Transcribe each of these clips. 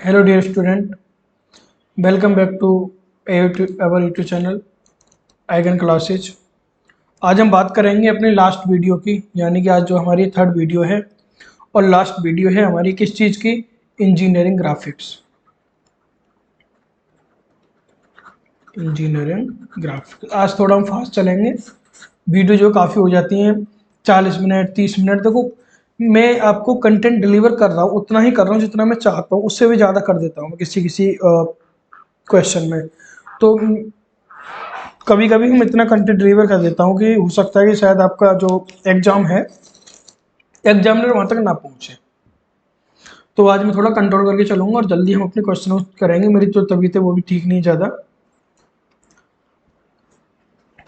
Hello dear student, welcome back to our YouTube channel Aigan classes. आज हम बात करेंगे अपनी लास्ट वीडियो की, यानी कि आज जो हमारी थर्ड वीडियो है और लास्ट वीडियो है हमारी किस चीज़ की, इंजीनियरिंग ग्राफिक्स। इंजीनियरिंग ग्राफिक्स आज थोड़ा हम फास्ट चलेंगे, वीडियो जो काफ़ी हो जाती हैं 40 मिनट 30 मिनट। देखो मैं आपको कंटेंट डिलीवर कर रहा हूँ, उतना ही कर रहा हूँ जितना मैं चाहता हूँ, उससे भी ज़्यादा कर देता हूँ मैं किसी किसी क्वेश्चन में। तो कभी कभी हम इतना कंटेंट डिलीवर कर देता हूँ कि हो सकता है कि शायद आपका जो एग्जाम है, एग्जामिनर वहाँ तक ना पहुँचे। तो आज मैं थोड़ा कंट्रोल करके चलूँगा और जल्दी हम अपने क्वेश्चन करेंगे। मेरी जो तबीयत है वो भी ठीक नहीं ज़्यादा।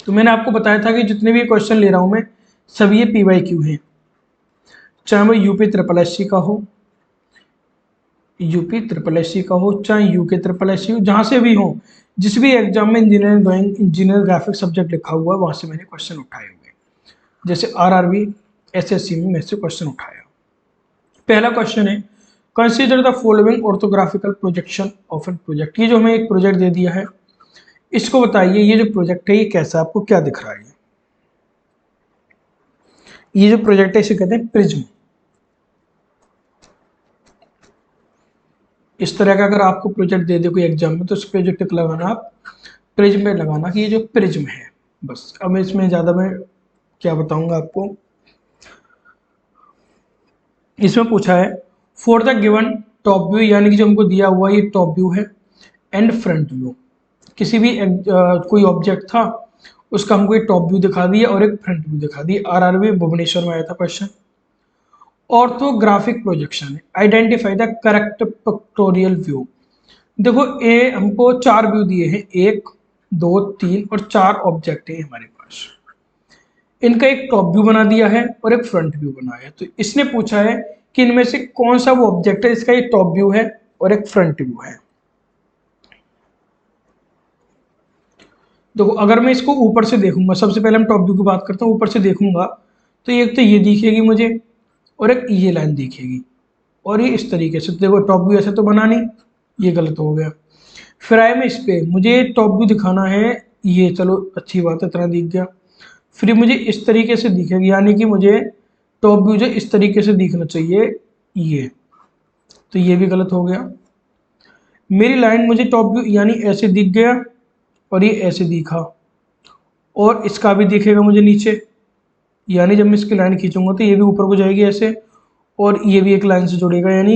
तो मैंने आपको बताया था कि जितने भी क्वेश्चन ले रहा हूँ मैं, सभी ये PYQ हैं, चाहे वो UP SSC का हो, UP SSC का हो, चाहे UK SSC हो, जहाँ से भी हो, जिस भी एग्जाम में engineering drawing engineer graphics subject लिखा हुआ है वहाँ से मैंने क्वेश्चन उठाए हुए हैं। जैसे RRB SSC में से क्वेश्चन उठाया। पहला क्वेश्चन है, consider the following orthographical projection of an project. ये जो हमें एक प्रोजेक्ट दे दिया है, इसको बताइए ये जो प्रोजेक्ट है ये कैसा, आपको क्या दिख रहा है। ये जो प्रोजेक्ट है इसे कहते हैं प्रिज्म। इस तरह का अगर आपको प्रोजेक्ट दे दे कोई एग्जाम में, तो उस पर जो टिक लगाना आप प्रिज्म में लगाना कि ये जो प्रिज्म है। बस अब इसमें ज़्यादा मैं क्या बताऊंगा आपको। इसमें पूछा है for the given top view, यानी कि जो हमको दिया हुआ ये टॉप व्यू है, एंड फ्रंट व्यू। किसी भी कोई ऑब्जेक्ट था, उसका हमको एक टॉप व्यू दिखा दिया और एक फ्रंट व्यू दिखा दिया। RRB भुवनेश्वर में आया था क्वेश्चन। ऑर्थोग्राफिक प्रोजेक्शन है, identify the correct pictorial view. देखो ए हमको 4 व्यू दिए हैं, 1 2 3 और 4 ऑब्जेक्ट है हमारे पास। इनका एक टॉप व्यू बना दिया है और एक फ्रंट व्यू बनाया है। तो इसने पूछा है कि इनमें से कौन सा वो ऑब्जेक्ट है इसका एक टॉप व्यू है और एक फ्रंट व्यू है। देखो अगर मैं इसको ऊपर से देखूंगा, सबसे पहले हम टॉप व्यू की बात करते हैं, ऊपर से देखूंगा तो एक तो ये दिखेगी मुझे और एक ये लाइन दिखेगी, और ये इस तरीके से। देखो टॉप व्यू ऐसे तो बना नहीं, ये गलत हो गया। फिर आए मैं इस पे, मुझे टॉप व्यू दिखाना है, ये चलो अच्छी बात है, इतना दिख गया। फिर मुझे इस तरीके से दिखेगा, यानी कि मुझे टॉप व्यू जो इस तरीके से दिखना चाहिए ये, तो ये भी गलत हो गया। मेरी लाइन मुझे टॉप व्यू यानी ऐसे दिख गया और ये ऐसे दिखा, और इसका भी दिखेगा मुझे नीचे, यानी जब मैं इसकी लाइन खींचूंगा तो ये भी ऊपर को जाएगी ऐसे, और ये भी एक लाइन से जुड़ेगा, यानी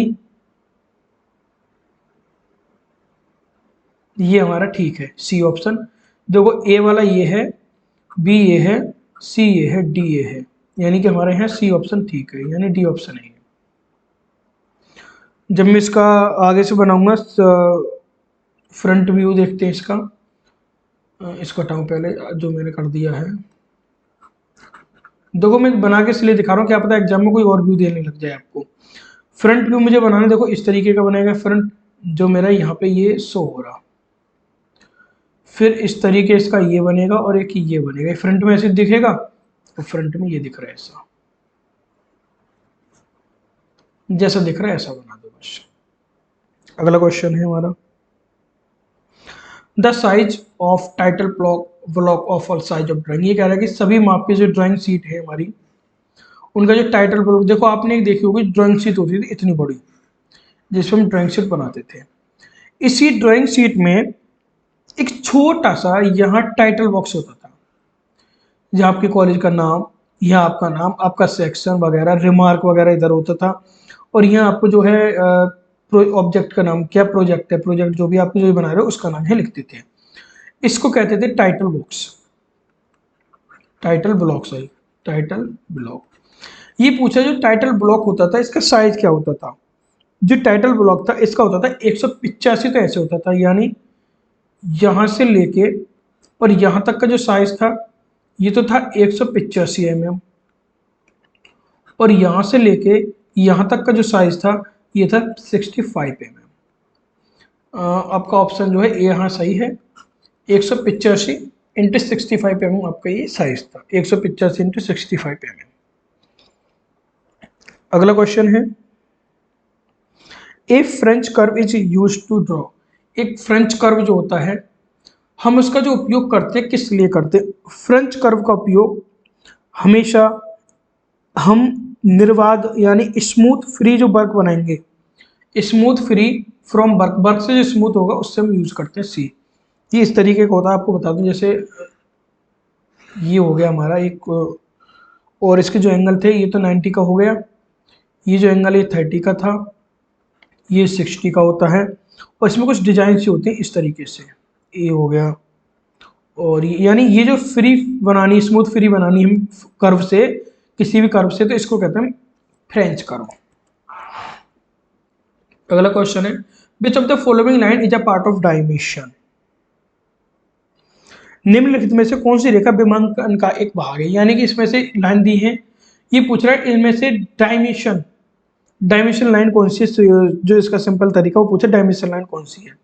ये हमारा ठीक है, सी ऑप्शन। देखो ए वाला ये है, बी ये है, सी ये है, डी ये है, यानी कि हमारे यहाँ सी ऑप्शन ठीक है, यानी डी ऑप्शन है। जब मैं इसका आगे से बनाऊंगा फ्रंट व्यू, देखते हैं इसका। इसको हटाऊं पहले जो मैंने कर दिया है। देखो मैं बना के इसलिए दिखा रहा हूँ, क्या पता एग्जाम में कोई और व्यू देने लग जाए आपको। फ्रंट व्यू मुझे बनाना, देखो इस तरीके का बनेगा फ्रंट, जो मेरा यहाँ पे ये शो हो रहा। फिर इस तरीके इसका ये बनेगा और एक ये बनेगा, फ्रंट में ऐसे दिखेगा तो फ्रंट में ये दिख रहा है ऐसा, जैसा दिख रहा है ऐसा बना दो बस। अगला क्वेश्चन है हमारा, the size of title block of all size of drawing. ये कह रहा है कि सभी माप की जो ड्राइंग शीट है हमारी, उनका जो टाइटल ब्लॉक, देखो आपने एक देखी होगी ड्राइंग शीट होती थी इतनी बड़ी, जिसमें हम ड्राइंग शीट बनाते थे। इसी ड्राइंग शीट में एक छोटा सा यहाँ टाइटल बॉक्स होता था, जहाँ आपके कॉलेज का नाम, यहाँ आपका नाम, आपका सेक्शन वगैरह, रिमार्क वगैरह इधर होता था। और यहाँ आपको जो है ऑब्जेक्ट का नाम, क्या प्रोजेक्ट है, प्रोजेक्ट जो भी आप जो बना रहे हो उसका नाम है लिखते थे। इसको कहते थे टाइटल बॉक्स, टाइटल ब्लॉक, सही, टाइटल ब्लॉक। ये पूछा जो टाइटल ब्लॉक होता था इसका साइज क्या होता था। जो टाइटल ब्लॉक था इसका होता था 185, तो ऐसे होता था, यानी यहां से लेके और यहां तक का जो साइज था ये तो था 185 mm, और यहां से लेके यहां तक का जो साइज था ये था 65 mm। आपका ऑप्शन जो है ए यहाँ सही है, 185 × 65 mm आपका ये साइज था, 185 × 65 mm। अगला क्वेश्चन है, a French curve is use to draw. एक फ्रेंच कर्व जो होता है, हम उसका जो उपयोग करते हैं किस लिए करते हैं? फ्रेंच कर्व का उपयोग हमेशा हम निर्वाध यानी स्मूथ फ्री जो वर्क बनाएंगे, smooth free from work, work से जो स्मूथ होगा उससे हम यूज करते हैं सी। ये इस तरीके का होता है, आपको बता दूं। जैसे ये हो गया हमारा एक, और इसके जो एंगल थे ये तो 90 का हो गया, ये जो एंगल ये 30 का था, ये 60 का होता है, और इसमें कुछ डिजाइन से होते हैं इस तरीके से, ये हो गया। और यानी ये जो फ्री बनानी, स्मूथ फ्री बनानी हम कर्व से, किसी भी कर्व से, तो इसको कहते हैं फ्रेंच कर्व। अगला क्वेश्चन है, which of the following line is a part of dimension. निम्नलिखित में से कौन सी रेखा विमांकन का एक भाग है? यानी कि इसमें से लाइन दी है, ये पूछ रहा है इनमें से डायमेंशन, डायमेंशन लाइन कौन सी है? जो इसका सिंपल तरीका वो पूछे डायमेंशन लाइन कौन सी है।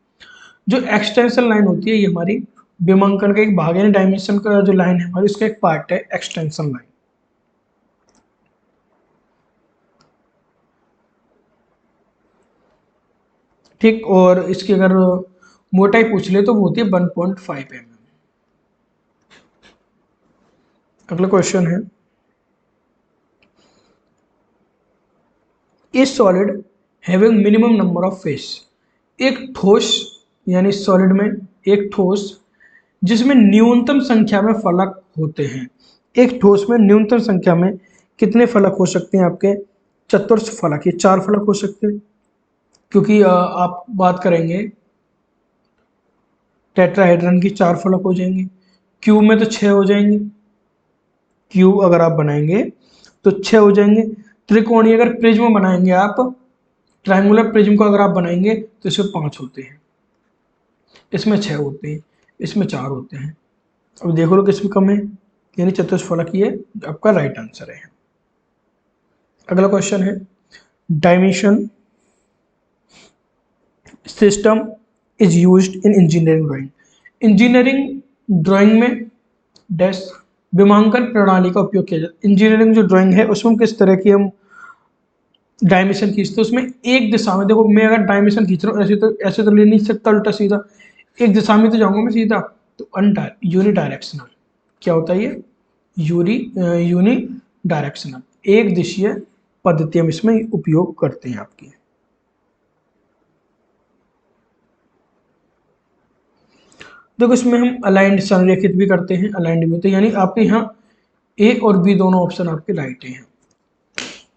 जो एक्सटेंशन लाइन होती है ये हमारी विमांकन का एक भाग है, डायमेंशन का जो लाइन है हमारी उसका एक पार्ट है एक्सटेंशन लाइन। ठीक, और इसकी अगर मोटाई पूछ ले तो वो होती है 1.5 mm। अगला क्वेश्चन है, is solid having minimum number of face. एक ठोस, यानी सॉलिड में एक ठोस जिसमें न्यूनतम संख्या में फलक होते हैं। एक ठोस में न्यूनतम संख्या में कितने फलक हो सकते हैं आपके? चतुर्थ फलक, ये 4 फलक हो सकते हैं, क्योंकि आप बात करेंगे टेट्राहेड्रन की 4 फलक हो जाएंगे, क्यूब में तो 6 हो जाएंगे, क्यूब अगर आप बनाएंगे तो 6 हो जाएंगे। त्रिकोणीय अगर प्रिज्म बनाएंगे आप, ट्रायंगुलर प्रिज्म को अगर आप बनाएंगे तो इसमें 5 होते हैं, इसमें 6 होते हैं, इसमें 4 होते हैं। अब देखो लो किसमें कम है, यानी चतुष्फलक ये आपका राइट आंसर है। अगला क्वेश्चन है, dimension system is used in engineering drawing. Engineering drawing में डैश विमांकन प्रणाली का उपयोग किया जाता है। इंजीनियरिंग जो ड्राइंग है उसमें किस तरह की हम डायमेंशन खींचते हैं? उसमें एक दिशा में, देखो मैं अगर डायमेंशन खींच रहा हूँ ऐसे तो ले नहीं सकता उल्टा सीधा, एक दिशा में तो जाऊंगा मैं सीधा, तो यूनि डायरेक्शनल क्या होता है ये? यूनि डायरेक्शनल, एक दिशीय पद्धति हम इसमें उपयोग करते हैं आपकी। देखो इसमें हम अलाइंड संरेखित भी करते हैं, अलाइंड भी होते हैं, यानी आपके यहाँ ए और बी दोनों ऑप्शन आपके राइट हैं।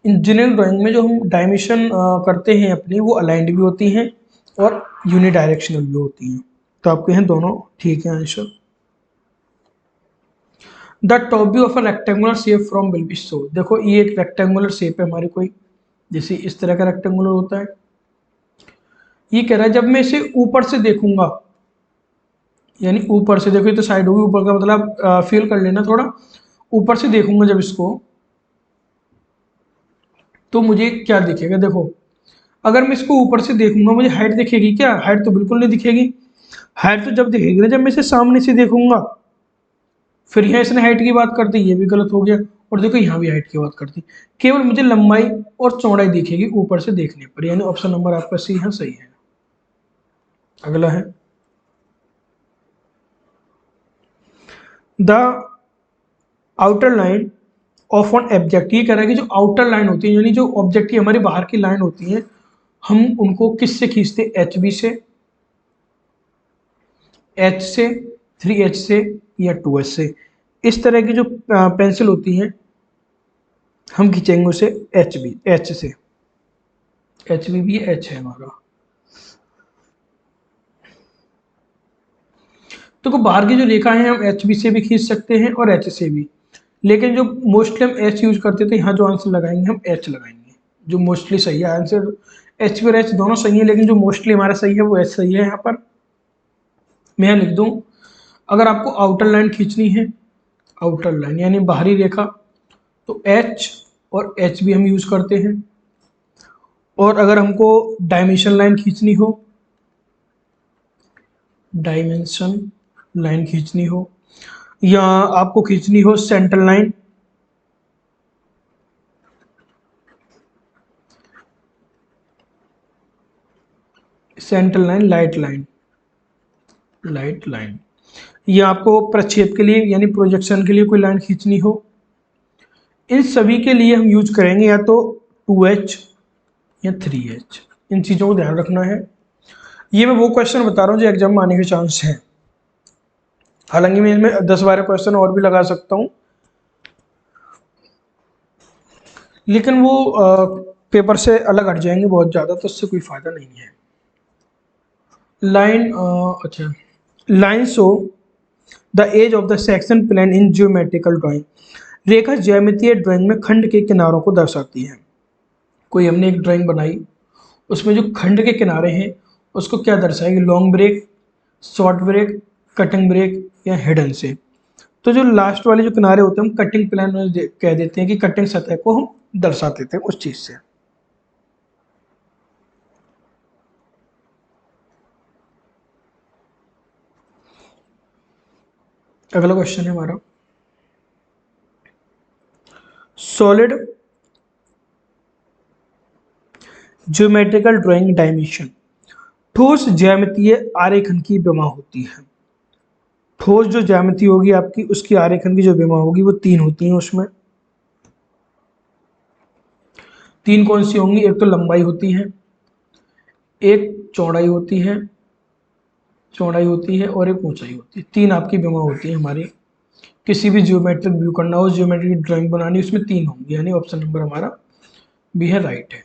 इंजीनियरिंग ड्राइंग में जो हम डायमेंशन करते हैं अपनी, वो अलाइंड भी होती हैं और यूनि डायरेक्शनल भी होती हैं, तो आपके हैं दोनों ठीक है answer. The top view of a rectangular shape from will be show. देखो ये एक रेक्टेंगुलर शेप है हमारी कोई, जैसे इस तरह का रेक्टेंगुलर होता है। ये कह रहा है जब मैं इसे ऊपर से देखूंगा, यानी ऊपर से देखो, ये तो साइड होगी, ऊपर का मतलब फील कर लेना थोड़ा, ऊपर से देखूंगा जब इसको, तो मुझे क्या दिखेगा? देखो अगर मैं इसको ऊपर से देखूंगा मुझे हाइट दिखेगी क्या? हाइट तो बिल्कुल नहीं दिखेगी। हाइट तो जब दिखेगी ना जब मैं इसे सामने से देखूंगा। फिर यहाँ इसने हाइट की बात कर दी, ये भी गलत हो गया, और देखो यहाँ भी हाइट की बात कर दी। केवल मुझे लंबाई और चौड़ाई दिखेगी ऊपर से देखने पर, यानी ऑप्शन नंबर आपका सी है, सही है। अगला है, the outer line of on object. ये कह रहा है कि जो आउटर लाइन होती है, यानी जो ऑब्जेक्ट की हमारी बाहर की लाइन होती है, हम उनको किससे खींचते हैं? एच बी से, एच से, 3H से, या 2H से। इस तरह की जो पेंसिल होती हैं हम खींचेंगे उसे एच से, एच बी भी एच है हमारा। तो बाहर की जो रेखा है हम एच बी से भी खींच सकते हैं और एच से भी, लेकिन जो मोस्टली हम एच यूज करते थे, यहाँ जो आंसर लगाएंगे हम एच लगाएंगे, जो मोस्टली सही है आंसर। एच और एच दोनों सही है, लेकिन जो मोस्टली हमारा सही है वो एच सही है। यहाँ पर मैं यहाँ लिख दूँ, अगर आपको आउटर लाइन खींचनी है, आउटर लाइन यानी बाहरी रेखा, तो एच और एच भी हम यूज करते हैं। और अगर हमको डायमेंशन लाइन खींचनी हो, डायमेंशन लाइन खींचनी हो, या आपको खींचनी हो centre line, central line, light line, light line. ये आपको प्रक्षेप के लिए यानी प्रोजेक्शन के लिए कोई लाइन खींचनी हो, इन सभी के लिए हम यूज करेंगे या तो 2H या 3H। इन चीज़ों को ध्यान रखना है। ये मैं वो क्वेश्चन बता रहा हूँ जो एग्जाम में आने के चांस हैं। हालांकि मैं इसमें 10-12 क्वेश्चन और भी लगा सकता हूँ, लेकिन वो पेपर से अलग हट जाएंगे बहुत ज़्यादा, तो उससे कोई फ़ायदा नहीं है। लाइन, अच्छा, line show the edge of the section plan in geometrical drawing. रेखा ज्यामितीय ड्राइंग में खंड के किनारों को दर्शाती है। कोई हमने एक ड्राइंग बनाई, उसमें जो खंड के किनारे हैं उसको क्या दर्शाएगी? Long break, short break, cutting break या हिडन से। तो जो लास्ट वाले जो किनारे होते हैं हम कटिंग प्लान में कह देते हैं कि कटिंग सतह को हम दर्शा देते हैं उस चीज से। अगला क्वेश्चन है हमारा, सॉलिड ज्योमेट्रिकल ड्राइंग डायमेंशन। ठोस ज्यामितीय आरेखन की विमा होती है। ठोस जो ज्यामिति होगी आपकी, उसकी आरेखन की जो विमा होगी वो 3 होती हैं। उसमें 3 कौन सी होंगी? एक तो लंबाई होती है, एक चौड़ाई होती है, और एक ऊंचाई होती है। 3 आपकी विमा होती है हमारी। किसी भी जियोमेट्रिक व्यू करना हो, जियोमेट्रिक ड्राइंग बनानी, उसमें 3 होंगी, यानी ऑप्शन नंबर हमारा बी है, राइट है।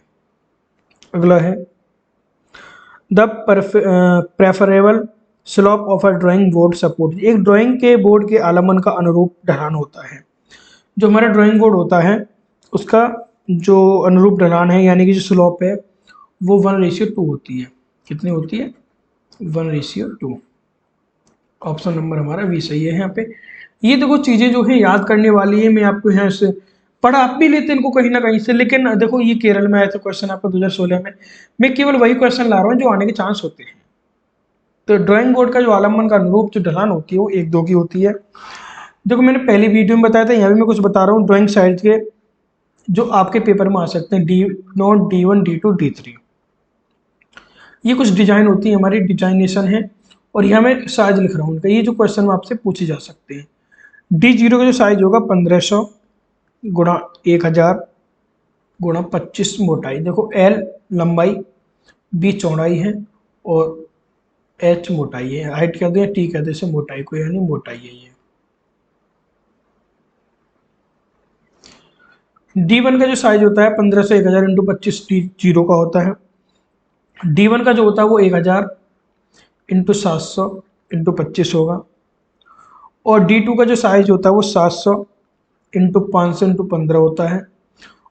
अगला है, the preferable slope of a drawing board support. एक ड्राइंग के बोर्ड के आलम्बन का अनुरूप ढलान होता है। जो हमारा ड्राइंग बोर्ड होता है उसका जो अनुरूप ढलान है यानी कि जो स्लोप है वो 1:2 होती है। कितनी होती है? 1:2। ऑप्शन नंबर हमारा बी सही है यहाँ पे। ये देखो चीज़ें जो है याद करने वाली है, मैं आपको यहाँ से पढ़ा आप भी लेते हैं इनको कहीं ना कहीं से, लेकिन देखो ये केरल में आया था क्वेश्चन आपका 2016 में। मैं केवल वही क्वेश्चन ला रहा हूँ जो आने के चांस होते हैं। तो ड्राइंग बोर्ड का जो आलम्बन का अनुरूप जो ढलान होती है वो 1:2 की होती है। देखो मैंने पहली वीडियो में बताया था, यहाँ भी मैं कुछ बता रहा हूँ। ड्राइंग साइज के जो आपके पेपर में आ सकते हैं, D0, D1, D2, D3, ये कुछ डिजाइन होती है हमारी, डिजाइनेशन है। और यहाँ मैं साइज लिख रहा हूँ उनका, ये जो क्वेश्चन आपसे पूछे जा सकते हैं। D0 का जो साइज होगा 1500 गुणा 1000 गुणा 25 मोटाई। देखो L लंबाई, B चौड़ाई है और H मोटाई है। हाइट कहते हैं, T कहते हैं मोटाई को, यानी मोटाई है ये। D1 का जो साइज होता है 1500 1000 इंटू 25 D0 का होता है। D1 का जो होता है वो 1000 इंटू 700 इंटू 25 होगा। और D2 का जो साइज होता है वो 700 इंटू 500 इंटू 15 होता है।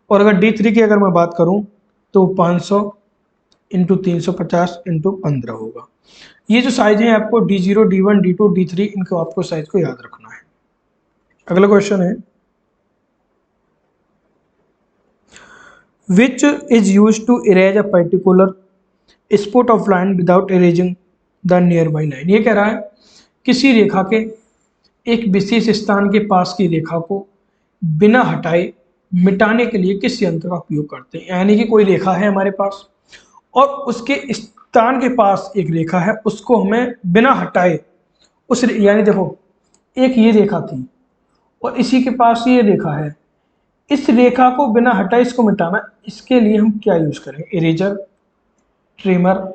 और अगर D3 की अगर मैं बात करूं तो 500 इंटू 350 इंटू 15 होगा। ये जो साइज है आपको D0, D1, D2, D3, इनको आपको साइज को याद रखना है। अगला क्वेश्चन है, which is use to erase a particular spot of line without erasing the nearby line. ये कह रहा है किसी रेखा के एक विशेष स्थान के पास की रेखा को बिना हटाए मिटाने के लिए किस यंत्र का उपयोग करते हैं। यानी कि कोई रेखा है हमारे पास और उसके स्थान के पास एक रेखा है, उसको हमें बिना हटाए उस यानी देखो एक ये रेखा थी और इसी के पास ये रेखा है, इस रेखा को बिना हटाए इसको मिटाना, इसके लिए हम क्या यूज करें? Eraser, trimmer,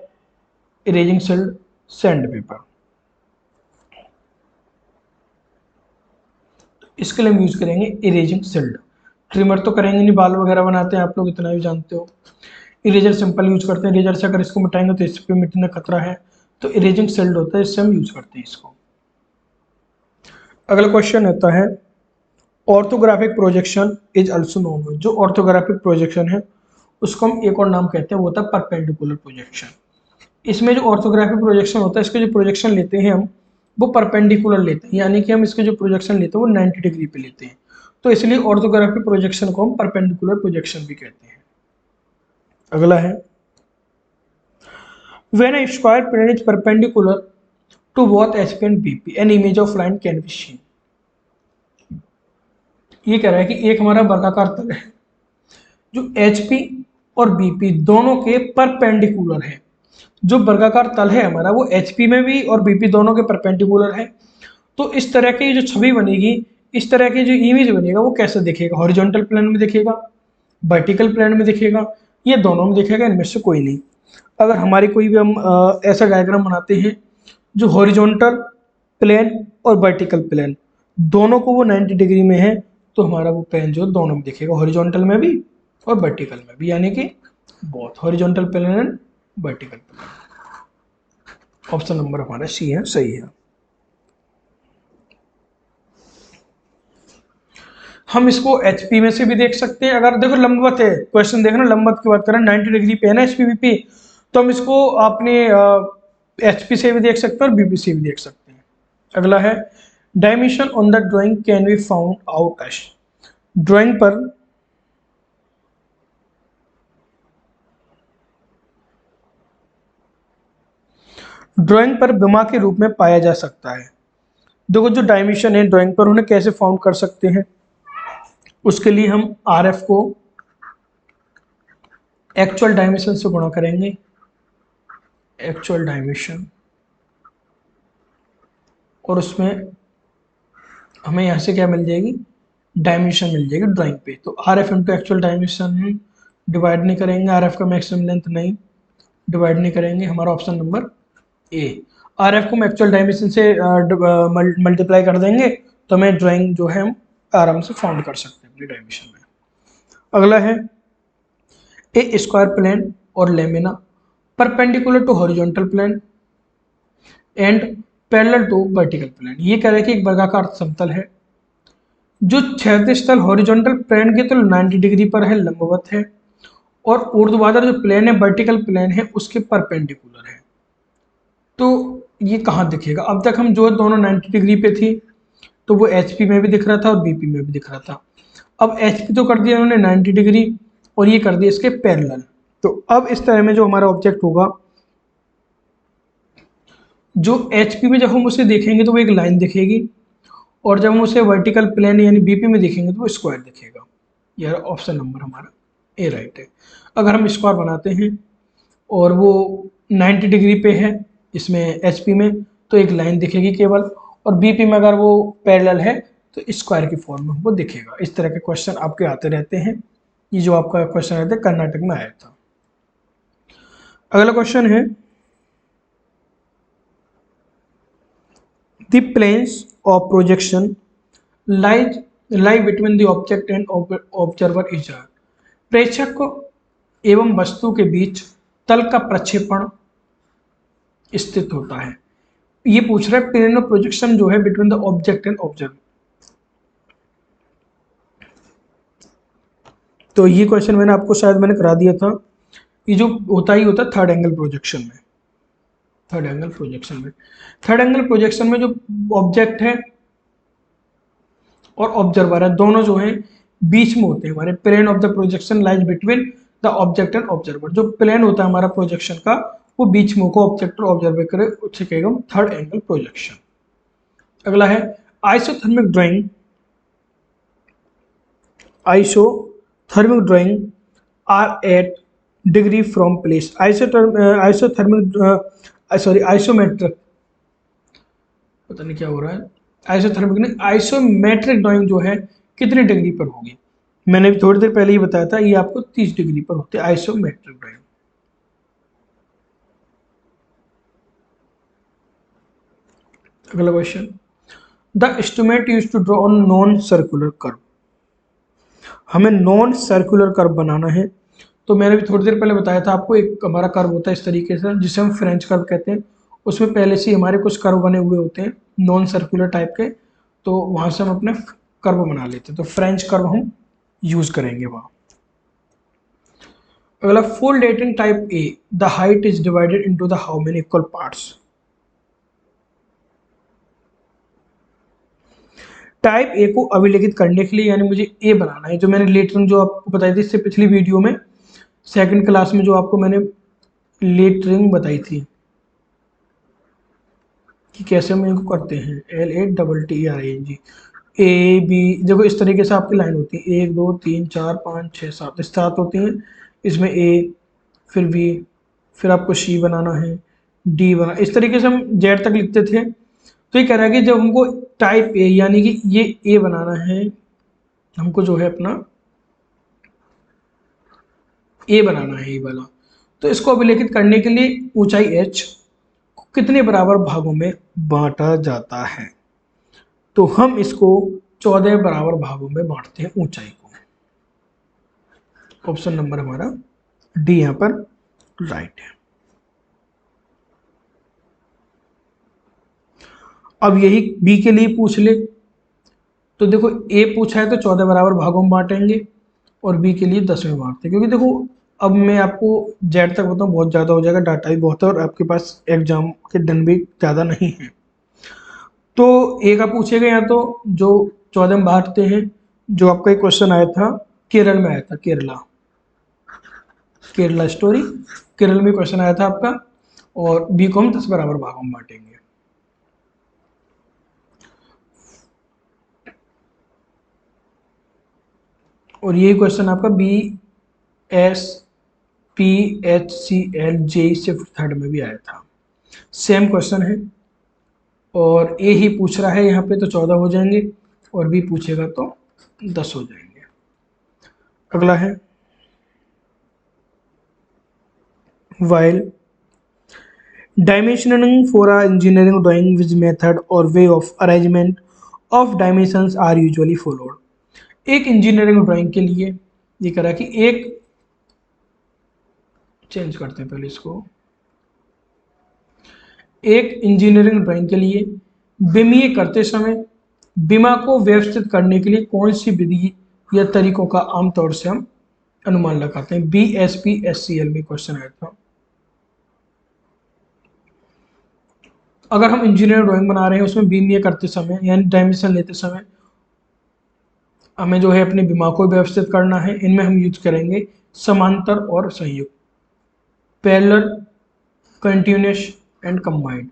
erasing shield, sand paper. इसके लिए हम यूज करेंगे इरेजिंग शील्ड। ट्रिमर तो करेंगे नहीं, बाल वगैरह बनाते हैं आप लोग इतना भी जानते हो। इरेजर सिंपल यूज करते हैं, इरेजर से अगर इसको मिटाएंगे तो इस पर मिटने का खतरा है, तो इरेजिंग शील्ड होता है, इससे हम यूज करते हैं इसको। अगला क्वेश्चन आता है, orthographic projection is also known. जो ऑर्थोग्राफिक प्रोजेक्शन है उसको हम एक और नाम कहते हैं, वो होता है परपेंडिकुलर प्रोजेक्शन। इसमें जो ऑर्थोग्राफिक प्रोजेक्शन होता है, इसके जो प्रोजेक्शन लेते हैं हम वो परपेंडिकुलर लेते हैं, यानी कि हम इसके जो प्रोजेक्शन लेते हैं वो 90 डिग्री पे लेते हैं। तो इसलिए ऑर्थोग्राफिक प्रोजेक्शन को हम परपेंडिकुलर प्रोजेक्शन भी कहते हैं। अगला है, when a square plane is perpendicular to both HP and BP an image of line can be seen. ये कह रहा है कि एक हमारा वर्गाकार तल है जो HP और BP दोनों के परपेंडिकुलर है, जो वर्गाकार तल है हमारा वो HP में भी और BP दोनों के परपेंडिकुलर है। तो इस तरह की जो छवि बनेगी, इस तरह की जो इमेज बनेगा वो कैसे दिखेगा, हॉरिजॉन्टल प्लेन में दिखेगा, वर्टिकल प्लेन में दिखेगा, ये दोनों में दिखेगा, इनमें से कोई नहीं। अगर हमारी कोई भी हम ऐसा डायग्राम बनाते हैं जो हॉरिजॉन्टल प्लेन और वर्टिकल प्लेन दोनों को वो 90 डिग्री में है, तो हमारा वो प्लेन जो दोनों में दिखेगा, हॉरिजॉन्टल में भी और वर्टिकल में भी, यानी कि both horizontal plane and vertical plane. Option number हमारा सी है, सही है। हम इसको एचपी में से भी देख सकते हैं। अगर देखो लंबवत है, क्वेश्चन देखना लंबवत की बात करें, 90 डिग्री पे है ना एचपीबीपी, तो हम इसको अपने एचपी से भी देख सकते हैं और बीपी से भी देख सकते हैं। अगला है dimension on the drawing can be found out as. Drawing पर बिमा के रूप में पाया जा सकता है। देखो जो डायमेंशन है ड्राइंग पर उन्हें कैसे फाउंड कर सकते हैं, उसके लिए हम आर एफ को एक्चुअल डायमेंशन से गुणा करेंगे, एक्चुअल डायमेंशन, और उसमें हमें यहाँ से क्या मिल जाएगी, डायमेंशन मिल जाएगी ड्राइंग पे। तो R F into actual dimension divide नहीं करेंगे, आर एफ का मैक्सिमम लेंथ नहीं डिवाइड नहीं करेंगे, हमारा option number A. R F को हम एक्चुअल डायमेंशन से मल्टीप्लाई कर देंगे तो हमें ड्राइंग जो है हम आराम से फाउंड कर सकते हैं अपनी डायमेंशन में। अगला है ए स्क्वायर प्लेन और lamina perpendicular to horizontal plane and parallel to vertical plane. ये कह रहे हैं कि एक वर्गाकार समतल है जो क्षैतिज तल हॉरिजॉन्टल प्लेन के तो 90 डिग्री पर है, लंबवत है, और ऊर्ध्वाधर जो प्लेन है वर्टिकल प्लेन है उसके परपेंडिकुलर है। तो ये कहाँ दिखेगा, अब तक हम जो दोनों 90 डिग्री पे थी तो वो एचपी में भी दिख रहा था और बीपी में भी दिख रहा था। अब एचपी तो कर दिया उन्होंने 90 डिग्री और ये कर दिया इसके पैरेलल। तो अब इस तरह में जो हमारा ऑब्जेक्ट होगा, जो एचपी में जब हम उसे देखेंगे तो वो एक लाइन दिखेगी, और जब हम उसे वर्टिकल प्लेन यानी बीपी में देखेंगे तो वो स्क्वायर दिखेगा। यह ऑप्शन नंबर हमारा ए राइट है। अगर हम स्क्वायर बनाते हैं और वो 90 डिग्री पे है इसमें एचपी में, तो एक लाइन दिखेगी केवल, और बीपी में अगर वो पैरेलल है तो स्क्वायर की फॉर्म में वो दिखेगा। इस तरह के क्वेश्चन आपके आते रहते हैं। ये जो आपका क्वेश्चन रहता है कर्नाटक में आया था। अगला क्वेश्चन है the planes of projection lie between the object and observer is r। प्रेक्षक को एवं वस्तु के बीच तल का प्रक्षेपण स्थित होता है। ये पूछ रहा है प्लेन ऑफ प्रोजेक्शन जो है between the object and observer. तो ये क्वेश्चन मैंने आपको शायद मैंने करा दिया था। ये जो होता ही होता है थर्ड एंगल प्रोजेक्शन में। थर्ड एंगल प्रोजेक्शन में जो ऑब्जेक्ट है और ऑब्जर्वर है दोनों जो हैं बीच में होते हैं हमारे। Plane of the projection lies between the object and observer. जो प्लेन होता है हमारा प्रोजेक्शन का वो बीच में होगा ऑब्जेक्ट और ऑब्जर्वर करे, उसे कहेगा थर्ड एंगल प्रोजेक्शन। अगला है isothermic drawing are at degree from place. Isometric, पता नहीं क्या हो रहा है, आइसोथर्मिक नहीं, आइसोमेट्रिक ड्राइंग जो है कितने डिग्री पर होगी। मैंने थोड़ी देर पहले ही बताया था, ये आपको 30 डिग्री पर होती है आइसोमेट्रिक ड्राइंग। अगला question the estimate used to draw on non circular curve. हमें नॉन सर्कुलर कर्व बनाना है। तो मैंने भी थोड़ी देर पहले बताया था आपको, एक हमारा कर्व होता है इस तरीके से जिसे हम फ्रेंच कर्व कहते हैं। उसमें पहले से हमारे कुछ कर्व बने हुए होते हैं नॉन सर्कुलर टाइप के, तो वहां से हम अपने कर्व बना लेते हैं। तो फ्रेंच कर्व हम यूज करेंगे वहां। अगला full dating type A the height is divided into the how many equal parts. Type A को अभिलेखित करने के लिए यानी मुझे ए बनाना है, जो मैंने लेटरिंग जो आपको बताई थी इससे पिछली वीडियो में सेकंड क्लास में, जो आपको मैंने लेटरिंग बताई थी कि कैसे हम इनको करते हैं, LATTERING ए बी। देखो इस तरीके से आपकी लाइन होती है 1 2 3 4 5 6 7 होती हैं। इसमें ए, फिर बी, फिर आपको सी बनाना है, डी बना, इस तरीके से हम जेड तक लिखते थे। तो ये कह रहा है कि जब हमको टाइप ए यानी कि ये ए बनाना है, हमको जो है अपना ए बनाना है, ये वाला। तो इसको अभिलेखित करने के लिए ऊंचाई एच को कितने बराबर भागों में बांटा जाता है? तो हम इसको 14 बराबर भागों में बांटते हैं ऊंचाई को। ऑप्शन नंबर हमारा डी यहां पर राइट है। अब यही बी के लिए पूछ ले, तो देखो ए पूछा है तो 14 बराबर भागों में बांटेंगे और बी के लिए 10 में बांटते हैं, क्योंकि देखो अब मैं आपको जेड तक बताऊँ बहुत ज़्यादा हो जाएगा, डाटा भी बहुत है और आपके पास एग्जाम के दिन भी ज़्यादा नहीं है। तो ए का पूछेगा या तो जो 14 में बांटते हैं, जो आपका एक क्वेश्चन आया था केरल में आया था, केरला स्टोरी, केरल में क्वेश्चन आया था आपका, और बी को हम 10 बराबर भागों में बांटेंगे। और ये क्वेश्चन आपका B S P H C L J shift third में भी आया था, सेम क्वेश्चन है। और ए ही पूछ रहा है यहाँ पे तो 14 हो जाएंगे, और बी पूछेगा तो 10 हो जाएंगे। अगला है while dimensioning for a engineering drawing which method or way of arrangement of dimensions are usually followed। एक इंजीनियरिंग ड्राइंग के लिए ये करा कि एक, चेंज करते हैं पहले इसको, एक इंजीनियरिंग ड्राइंग के लिए विमीय करते समय विमा को व्यवस्थित करने के लिए कौन सी विधि या तरीकों का आमतौर से हम अनुमान लगाते हैं? B S P S C L में क्वेश्चन आया था। अगर हम इंजीनियर ड्राइंग बना रहे हैं उसमें बीमीए करते समय यानी डायमेंशन लेते समय हमें जो है अपने विमा को व्यवस्थित करना है, इनमें हम यूज करेंगे समांतर और संयुक्त, पैरेलल, कंटिन्यूस एंड कंबाइंड।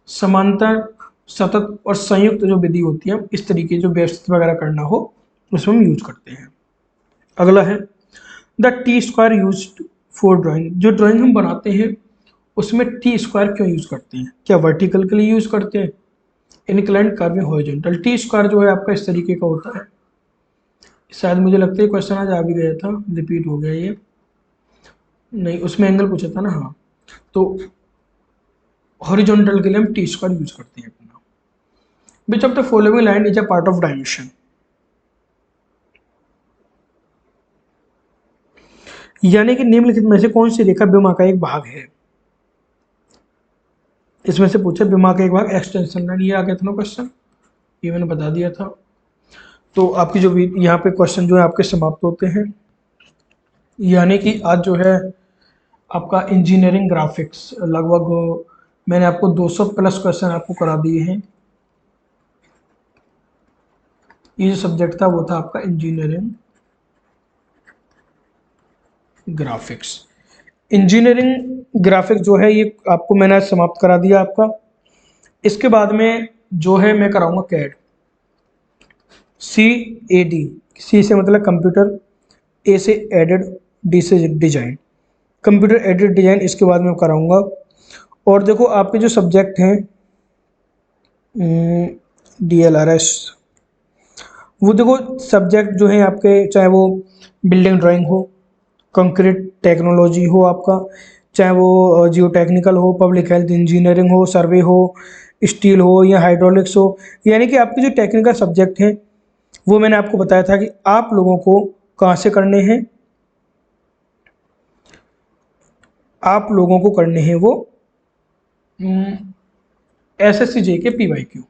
समांतर, सतत और संयुक्त जो विधि होती है, इस तरीके जो व्यवस्थित वगैरह करना हो उसमें हम यूज करते हैं। अगला है the T square use for drawing. जो ड्राइंग हम बनाते हैं उसमें टी स्क्वायर क्यों यूज करते हैं? क्या वर्टिकल के लिए यूज करते हैं, inclined, curving, horizontal? T square जो है आपका इस तरीके का होता है, शायद मुझे लगता है क्वेश्चन आज आ भी गया था, रिपीट हो गया ये, नहीं उसमें एंगल पूछा था ना, हाँ। तो हॉरिजॉन्टल के लिए हम टी स्क्वायर यूज करते हैं अपना। Which of the following line is a part of dimension? यानी कि निम्नलिखित में से कौन सी रेखा विमा का एक भाग है? इसमें से पूछा विमा का एक भाग एक्सटेंशन लाइन, ये आ गया था ना क्वेश्चन, ये मैंने बता दिया था। तो आपकी जो भी यहाँ पे क्वेश्चन जो है आपके समाप्त होते हैं। यानी कि आज जो है आपका इंजीनियरिंग ग्राफिक्स लगभग मैंने आपको 200 प्लस क्वेश्चन आपको करा दिए हैं। ये जो सब्जेक्ट था वो था आपका इंजीनियरिंग ग्राफिक्स। इंजीनियरिंग ग्राफिक्स जो है ये आपको मैंने आज समाप्त करा दिया आपका। इसके बाद में जो है मैं कराऊंगा कैड, सी ए डी, सी से मतलब कंप्यूटर, ए से एडेड, डी से डिजाइन, कंप्यूटर एडेड डिजाइन इसके बाद में कराऊंगा। और देखो आपके जो सब्जेक्ट हैं डी एल आर एस, वो देखो सब्जेक्ट जो है आपके, चाहे वो बिल्डिंग ड्राइंग हो, कंक्रीट टेक्नोलॉजी हो आपका, चाहे वो जियो टेक्निकल हो, पब्लिक हेल्थ इंजीनियरिंग हो, सर्वे हो, स्टील हो या हाइड्रोलिक्स हो, यानी कि आपके जो टेक्निकल सब्जेक्ट हैं वो मैंने आपको बताया था कि आप लोगों को कहाँ से करने हैं, आप लोगों को करने हैं वो एस एस सी जे के पी वाई क्यू,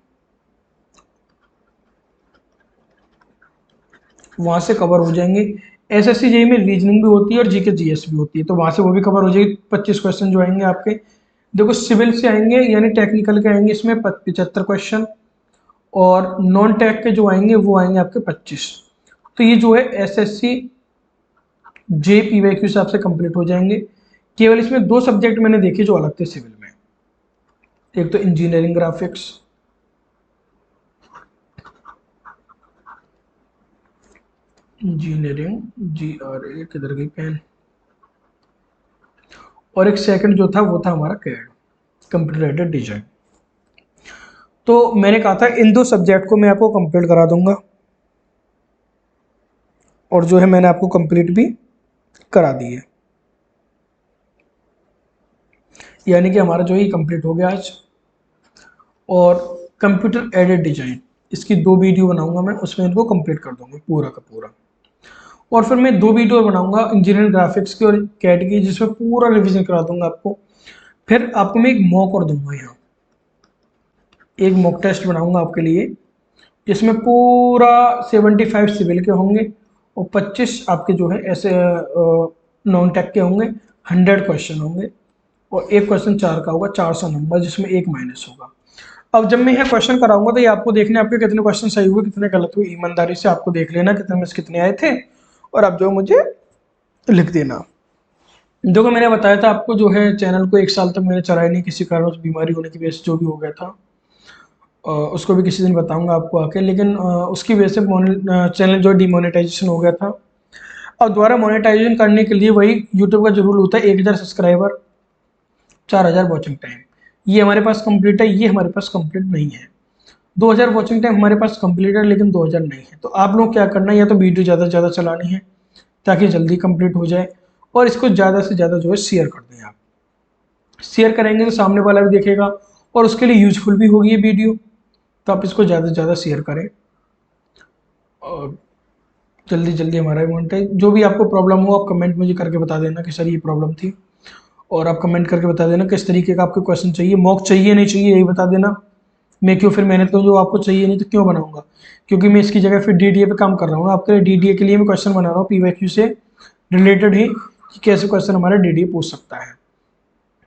वहाँ से कवर हो जाएंगे। एस एस सी जे में रीजनिंग भी होती है और जी के जी एस भी होती है, तो वहाँ से वो भी कवर हो जाएगी। 25 क्वेश्चन जो आएंगे आपके, देखो सिविल से आएंगे यानी टेक्निकल के आएंगे इसमें 75 क्वेश्चन, और नॉन टेक के जो आएंगे वो आएंगे आपके 25। तो ये जो है S S C J P Y Q हिसाब से कंप्लीट हो जाएंगे। केवल इसमें दो सब्जेक्ट मैंने देखे जो अलग थे सिविल में, एक तो engineering graphics, engineering G R A किधर गई पेन, और एक सेकंड जो था वो था हमारा कैड, कंप्यूटर एडेड डिजाइन। तो मैंने कहा था इन 2 सब्जेक्ट को मैं आपको कंप्लीट करा दूंगा, और जो है मैंने आपको कंप्लीट भी करा दी है, यानी कि हमारा जो है कंप्लीट हो गया आज। और कंप्यूटर एडेड डिजाइन, इसकी 2 वीडियो बनाऊंगा मैं, उसमें इनको कंप्लीट कर दूंगा पूरा का पूरा। और फिर मैं 2 वीडियो बनाऊंगा इंजीनियरिंग ग्राफिक्स की और कैड की, जिसमें पूरा रिवीजन करा दूंगा आपको। फिर आपको मैं एक मॉक और दूंगा, यहाँ एक मॉक टेस्ट बनाऊंगा आपके लिए, जिसमें पूरा 75 सिविल के होंगे और 25 आपके जो है ऐसे नॉन टेक के होंगे। 100 क्वेश्चन होंगे और एक क्वेश्चन 4 का होगा, 400 नंबर, जिसमें एक माइनस होगा। अब जब मैं यह क्वेश्चन कराऊंगा तो ये आपको देखने आपके कितने क्वेश्चन सही हुए कितने गलत हुए, ईमानदारी से आपको देख लेना कितने में से कितने आए थे, और आप जो मुझे लिख देना। देखो मैंने बताया था आपको जो है चैनल को 1 साल तक मैंने चलाया नहीं, किसी कारण बीमारी होने की वजह से जो भी हो गया था, उसको भी किसी दिन बताऊंगा आपको आके। लेकिन उसकी वजह से चैनल जो डिमोनेटाइजेशन हो गया था। अब दोबारा मोनेटाइजेशन करने के लिए वही यूट्यूब का जो रूल होता है, 1000 सब्सक्राइबर 4000 वॉचिंग टाइम, ये हमारे पास कंप्लीट है, ये हमारे पास कंप्लीट नहीं है। 2000 वॉचिंग टाइम हमारे पास कंप्लीट है लेकिन 2000 नहीं है। तो आप लोग क्या करना है, या तो वीडियो ज़्यादा से ज़्यादा चलानी है ताकि जल्दी कंप्लीट हो जाए, और इसको ज़्यादा से ज़्यादा जो है शेयर कर दें। आप शेयर करेंगे तो सामने वाला भी देखेगा और उसके लिए यूजफुल भी होगी ये वीडियो। तो आप इसको ज़्यादा से ज़्यादा शेयर करें और जल्दी जल्दी हमारा मोनेटाइज। जो भी आपको प्रॉब्लम हो आप कमेंट मुझे करके बता देना कि सर ये प्रॉब्लम थी, और आप कमेंट करके बता देना किस तरीके का आपको क्वेश्चन चाहिए, मॉक चाहिए नहीं चाहिए यही बता देना। मैं क्यों फिर मेहनत करूँ, जो आपको चाहिए नहीं तो क्यों बनाऊंगा, क्योंकि मैं इसकी जगह फिर डीडीए पे काम कर रहा हूँ ना आपके लिए। डीडीए के लिए मैं क्वेश्चन बना रहा हूँ पीवाईक्यू से रिलेटेड ही, कि कैसे क्वेश्चन हमारा डीडीए पूछ सकता है।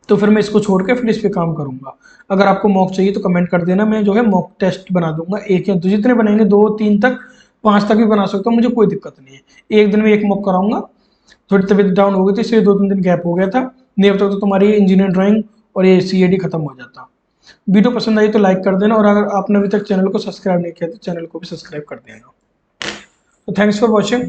तो फिर मैं इसको छोड़ के फिर इस पर काम करूंगा। अगर आपको मॉक चाहिए तो कमेंट कर देना, मैं जो है मॉक टेस्ट बना दूंगा, 1 या 2 जितने बनेंगे, 2 3 तक 5 तक भी बना सकता हूँ, मुझे कोई दिक्कत नहीं है। एक दिन में एक मॉक कराऊंगा। थोड़ी तबीयत डाउन हो गई थी इसलिए 2 3 दिन गैप हो गया था, नहीं अब तक तो तुम्हारी इंजीनियर ड्राइंग और ये सीएडी खत्म हो जाता। वीडियो पसंद आई तो लाइक कर देना, और अगर आपने अभी तक चैनल को सब्सक्राइब नहीं किया तो चैनल को भी सब्सक्राइब कर देना। तो थैंक्स फॉर वॉचिंग।